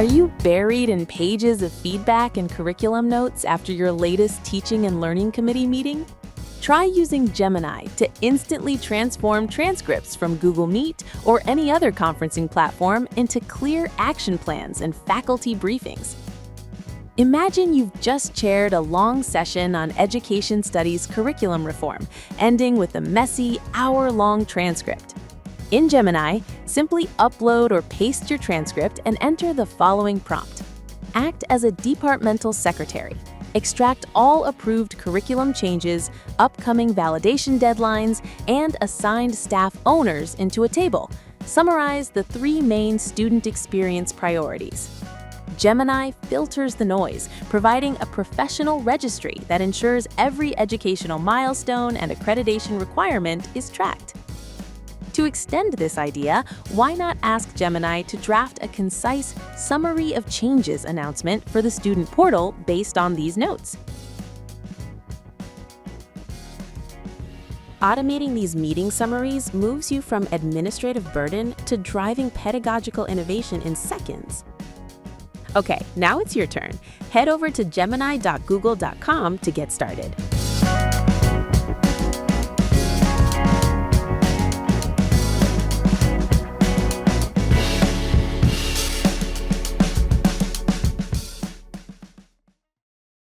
Are you buried in pages of feedback and curriculum notes after your latest teaching and learning committee meeting? Try using Gemini to instantly transform transcripts from Google Meet or any other conferencing platform into clear action plans and faculty briefings. Imagine you've just chaired a long session on education studies curriculum reform, ending with a messy, hour-long transcript. In Gemini, simply upload or paste your transcript and enter the following prompt. Act as a departmental secretary. Extract all approved curriculum changes, upcoming validation deadlines, and assigned staff owners into a table. Summarize the 3 main student experience priorities. Gemini filters the noise, providing a professional registry that ensures every educational milestone and accreditation requirement is tracked. To extend this idea, why not ask Gemini to draft a concise summary of changes announcement for the student portal based on these notes? Automating these meeting summaries moves you from administrative burden to driving pedagogical innovation in seconds. Okay, now it's your turn. Head over to gemini.google.com to get started.